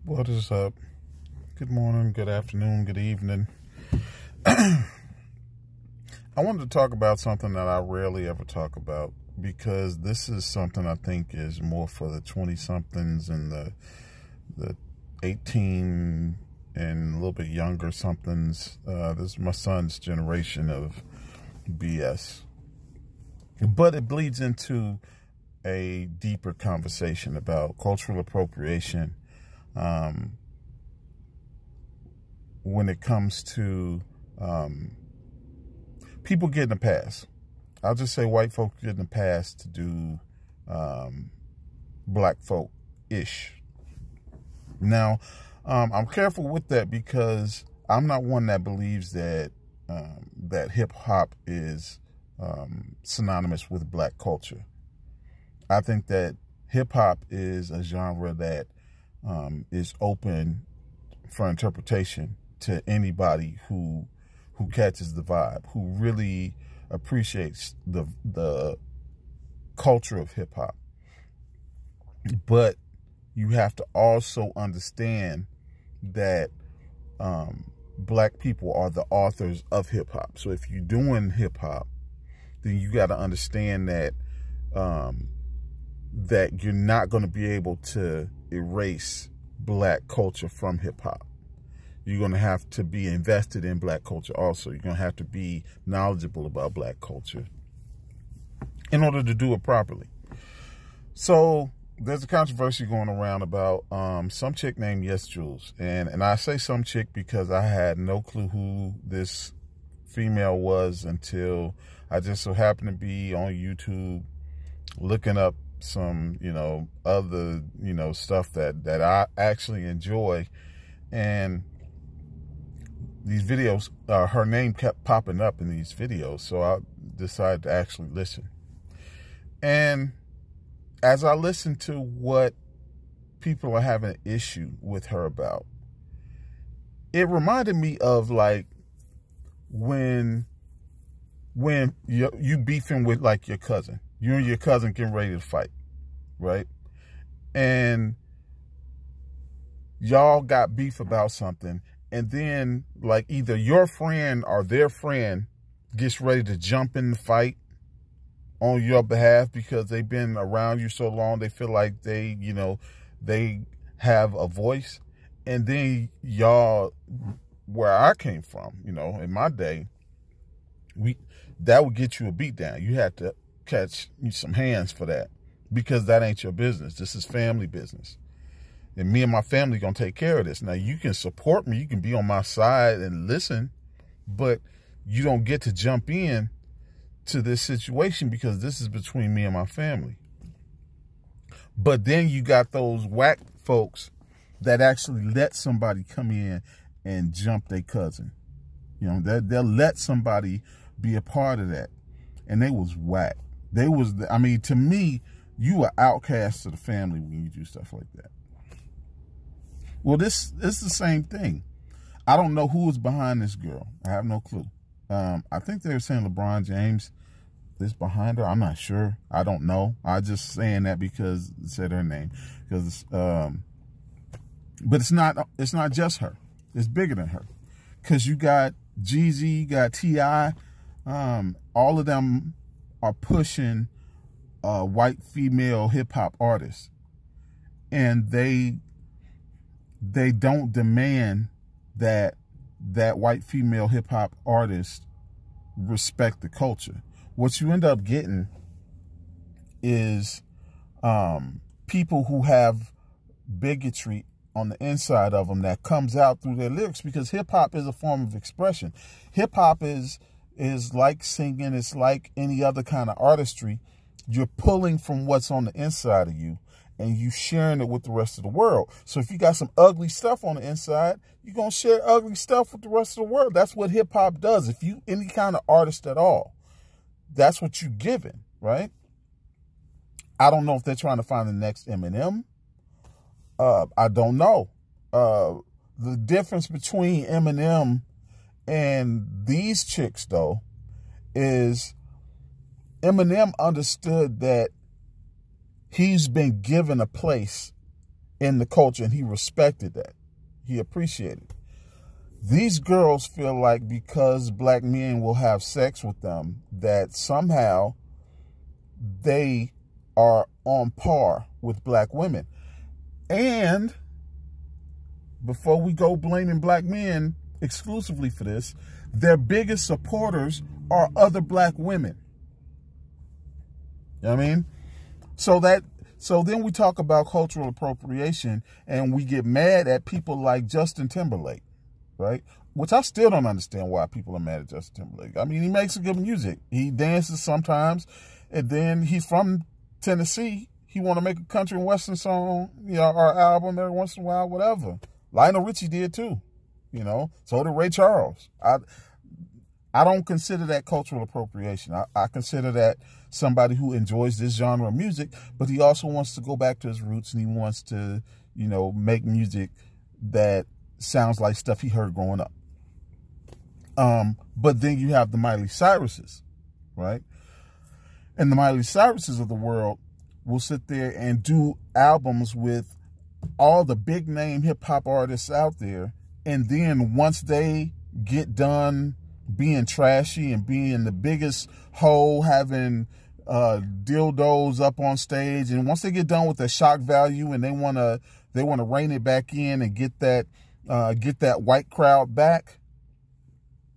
What is up? Good morning, good afternoon, good evening. I wanted to talk about something that I rarely ever talk about, because this is something I think is more for the 20-somethings and the 18 and a little bit younger somethings. This is my son's generation of BS. But it bleeds into a deeper conversation about cultural appropriation when it comes to people getting a pass. I'll just say white folk getting a pass to do black folk-ish. Now, I'm careful with that because I'm not one that believes that that hip-hop is synonymous with black culture. I think that hip-hop is a genre that is open for interpretation to anybody who catches the vibe, who really appreciates the culture of hip-hop. But you have to also understand that black people are the authors of hip-hop. So if you're doing hip-hop, then you got to understand that that you're not going to be able to erase black culture from hip-hop. You're going to have to be invested in black culture also. You're going to have to be knowledgeable about black culture in order to do it properly. So there's a controversy going around about some chick named Yesjulz. And I say some chick because I had no clue who this female was until I just so happened to be on YouTube looking up some, other, stuff that I actually enjoy. And these videos, her name kept popping up in these videos. So I decided to actually listen. And as I listened to what people are having an issue with her about, it reminded me of like when you beefing with like your cousin. You and your cousin getting ready to fight, right? And y'all got beef about something. And then like either your friend or their friend gets ready to jump in the fight on your behalf because they've been around you so long. They feel like they have a voice. And then y'all, where I came from, in my day, that would get you a beat down. You had to catch some hands for that because that ain't your business. This is family business. And me and my family gonna take care of this. Now, you can support me. You can be on my side and listen, but you don't get to jump in to this situation because this is between me and my family. But then you got those whack folks that actually let somebody come in and jump their cousin. They'll let somebody be a part of that. And they was whack. To me, you are outcast to the family when you do stuff like that. Well, this is the same thing. I don't know who is behind this girl. I have no clue. I think they were saying LeBron James is behind her. I'm not sure. I don't know. I just saying that because it said her name. But it's not just her. It's bigger than her. Because you got Jeezy, you got T.I., all of them are pushing white female hip-hop artists. And they don't demand that white female hip-hop artist respect the culture. What you end up getting is people who have bigotry on the inside of them that comes out through their lyrics, because hip-hop is a form of expression. Hip-hop is like singing. It's like any other kind of artistry. You're pulling from what's on the inside of you and you sharing it with the rest of the world. So if you got some ugly stuff on the inside, you're going to share ugly stuff with the rest of the world. That's what hip-hop does. If you any kind of artist at all, that's what you're giving, right? I don't know if they're trying to find the next Eminem. I don't know. The difference between Eminem and these chicks, though, is Eminem understood that he's been given a place in the culture, and he respected that. He appreciated it. These girls feel like because black men will have sex with them, that somehow they are on par with black women. And before we go blaming black men exclusively for this, their biggest supporters are other black women. You know what I mean? So then we talk about cultural appropriation, and we get mad at people like Justin Timberlake, right? Which I still don't understand why people are mad at Justin Timberlake. I mean, he makes good music. He dances sometimes, and then he's from Tennessee. He want to make a country and western song, you know, or album every once in a while, whatever. Lionel Richie did too, you know. So did Ray Charles. I don't consider that cultural appropriation. I consider that somebody who enjoys this genre of music, but he also wants to go back to his roots, and he wants to, you know, make music that sounds like stuff he heard growing up. But then you have the Miley Cyruses, right? And the Miley Cyruses of the world will sit there and do albums with all the big name hip hop artists out there. And then once they get done being trashy and being the biggest hoe, having dildos up on stage, and once they get done with the shock value and they want to rein it back in and get that white crowd back,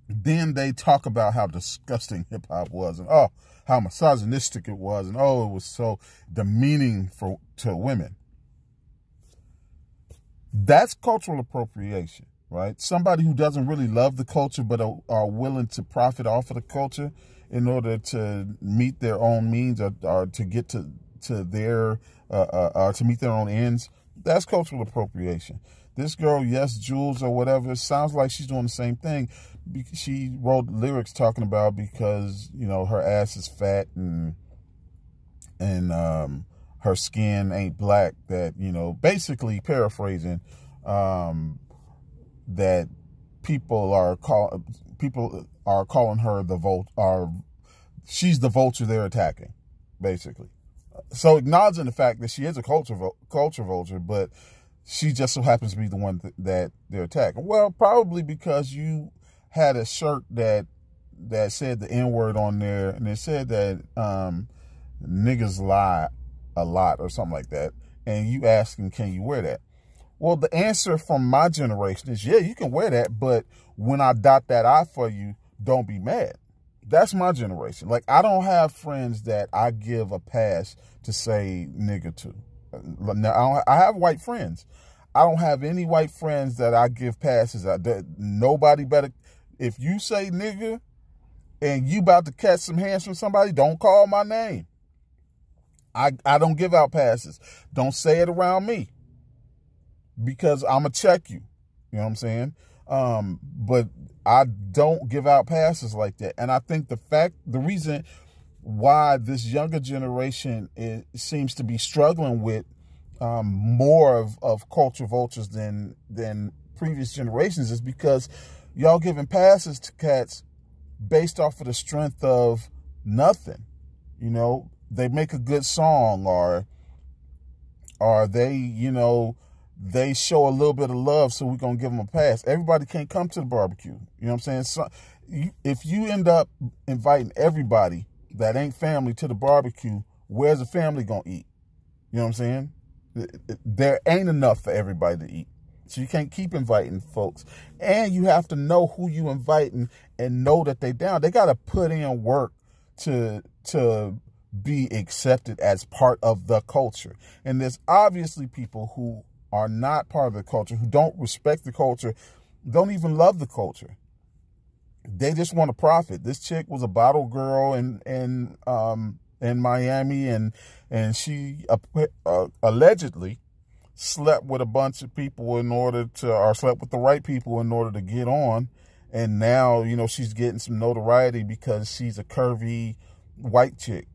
then they talk about how disgusting hip hop was, and oh, how misogynistic it was, and oh, it was so demeaning to women. That's cultural appropriation, right? Somebody who doesn't really love the culture but are willing to profit off of the culture in order to meet their own means, or to get to their to meet their own ends. That's cultural appropriation. This girl, Yesjulz or whatever, sounds like she's doing the same thing. She wrote lyrics talking about because, you know, her ass is fat and her skin ain't black, that, you know, basically paraphrasing, that people are calling her she's the vulture they're attacking, basically. So acknowledging the fact that she is a culture vulture, but she just so happens to be the one that they're attacking. Well, probably because you had a shirt that said the N-word on there, and it said that niggas lie a lot or something like that, and you asking, can you wear that? Well, the answer from my generation is, yeah, you can wear that, but when I dot that I for you, don't be mad. That's my generation. Like, I don't have friends that I give a pass to say nigga to. Now, I have white friends. I don't have any white friends that I give passes. Nobody better. If you say nigga and you about to catch some hands from somebody, don't call my name. I don't give out passes. Don't say it around me, because I'm going to check you. You know what I'm saying? But I don't give out passes like that. And I think the reason why this younger generation seems to be struggling with more of culture vultures than previous generations is because y'all giving passes to cats based off of the strength of nothing. You know, they make a good song, or they, you know, they show a little bit of love, so we're going to give them a pass. Everybody can't come to the barbecue. You know what I'm saying? So, if you end up inviting everybody that ain't family to the barbecue, where's the family going to eat? You know what I'm saying? There ain't enough for everybody to eat. So you can't keep inviting folks. And you have to know who you inviting and know that they down. They got to put in work to be accepted as part of the culture. And there's obviously people who are not part of the culture, who don't respect the culture, don't even love the culture. They just want to profit. This chick was a bottle girl in Miami, and she allegedly slept with a bunch of people or slept with the right people in order to get on. And now, you know, she's getting some notoriety because she's a curvy white chick.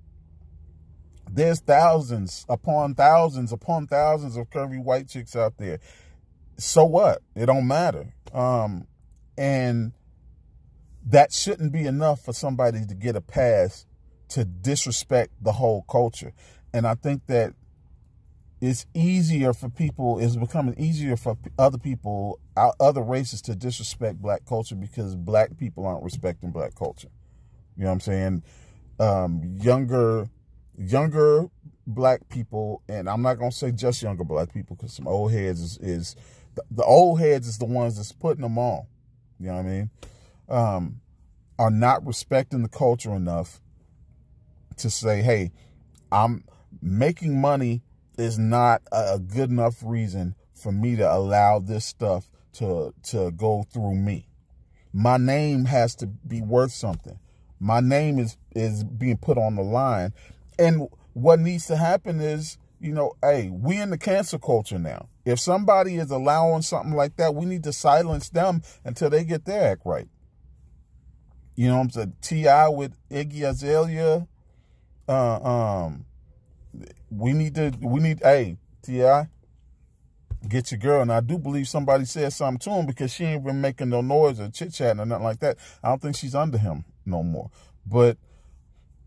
There's thousands upon thousands of curvy white chicks out there. So what? It don't matter. And that shouldn't be enough for somebody to get a pass to disrespect the whole culture. And I think that it's easier for people, it's becoming easier for other people, other races to disrespect black culture because black people aren't respecting black culture. You know what I'm saying? Younger black people, and I'm not going to say just younger black people because some old heads is the old heads is the ones that's putting them on. You know what I mean? Are not respecting the culture enough to say, hey, I'm making money is not a good enough reason for me to allow this stuff to go through me. My name has to be worth something. My name is being put on the line. And what needs to happen is, you know, hey, we in the cancel culture now. If somebody is allowing something like that, we need to silence them until they get their act right. You know what I'm saying? T.I. with Iggy Azalea. We need, hey, T.I., get your girl. And I do believe somebody said something to him because she ain't been making no noise or chit-chatting or nothing like that. I don't think she's under him no more. But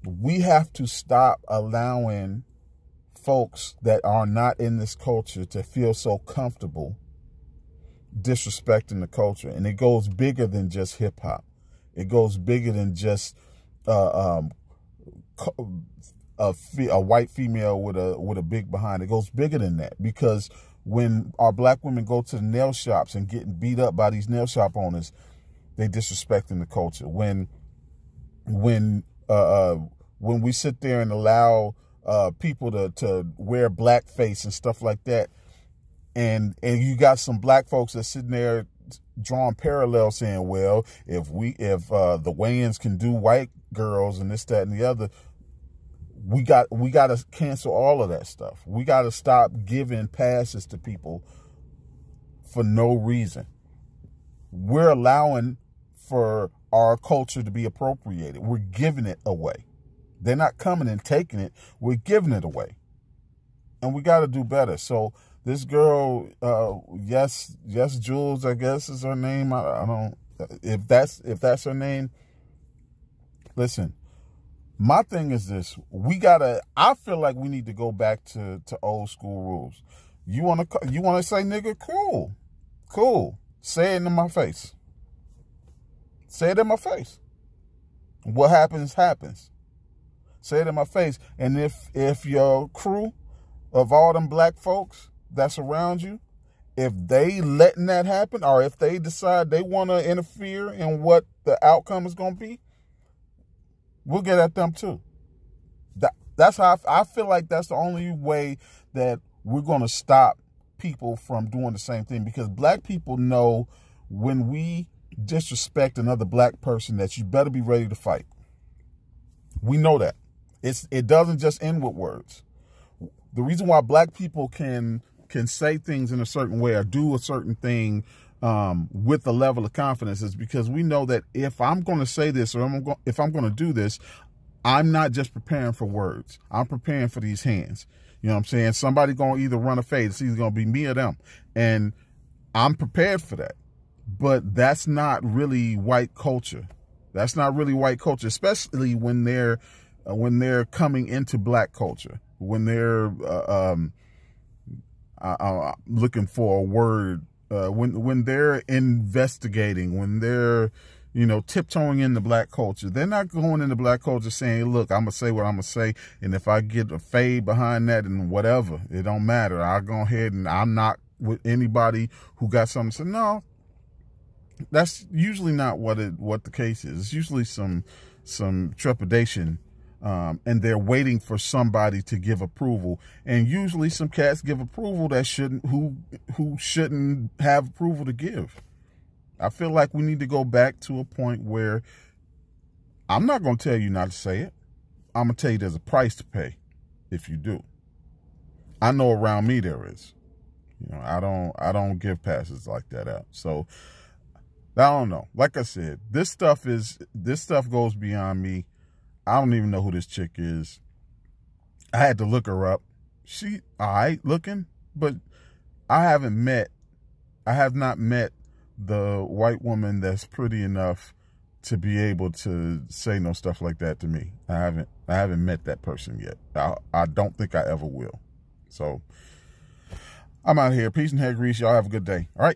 we have to stop allowing folks that are not in this culture to feel so comfortable disrespecting the culture. And it goes bigger than just hip-hop. It goes bigger than just a white female with a big behind. It goes bigger than that, because when our black women go to the nail shops and getting beat up by these nail shop owners, they disrespecting the culture. When we sit there and allow people to wear blackface and stuff like that, and you got some black folks that sitting there drawing parallels saying, well, if the Wayans can do white girls and this, that, and the other, we got to cancel all of that stuff. We got to stop giving passes to people for no reason. We're allowing for our culture to be appropriated. We're giving it away. They're not coming and taking it. We're giving it away. And we got to do better. So this girl, Yesjulz, I guess is her name. I don't, if that's her name. Listen, my thing is this: I feel like we need to go back to old school rules. You wanna say nigga? Cool. Say it in my face. Say it in my face. What happens, happens. Say it in my face. And if your crew of all them black folks that's around you, if they letting that happen, or if they decide they want to interfere in what the outcome is going to be, we'll get at them too. That's how I feel like that's the only way that we're going to stop people from doing the same thing, because black people know when we disrespect another black person that you better be ready to fight. We know that. It doesn't just end with words. The reason why black people can say things in a certain way or do a certain thing with a level of confidence is because we know that if I'm going to say this or if I'm going to do this, I'm not just preparing for words. I'm preparing for these hands. You know what I'm saying? Somebody going to either run or fade. It's either going to be me or them. And I'm prepared for that. But that's not really white culture. That's not really white culture, especially when they're coming into black culture, when they're looking for a word, when they're investigating, when they're, tiptoeing into black culture. They're not going into black culture saying, look, I'm going to say what I'm going to say, and if I get a fade behind that and whatever, it don't matter. I'll go ahead and I'm not with anybody who got something to say. No, that's usually not what the case is. It's usually some trepidation, and they're waiting for somebody to give approval. And usually some cats give approval that who shouldn't have approval to give. I feel like we need to go back to a point where I'm not going to tell you not to say it. I'm going to tell you there's a price to pay if you do. I know around me there is. I don't give passes like that out. So I don't know. Like I said, this stuff goes beyond me. I don't even know who this chick is. I had to look her up. She all right looking, but I have not met the white woman that's pretty enough to be able to say no stuff like that to me. I haven't met that person yet. I don't think I ever will. So I'm out here. Peace and hair grease. Y'all have a good day. All right.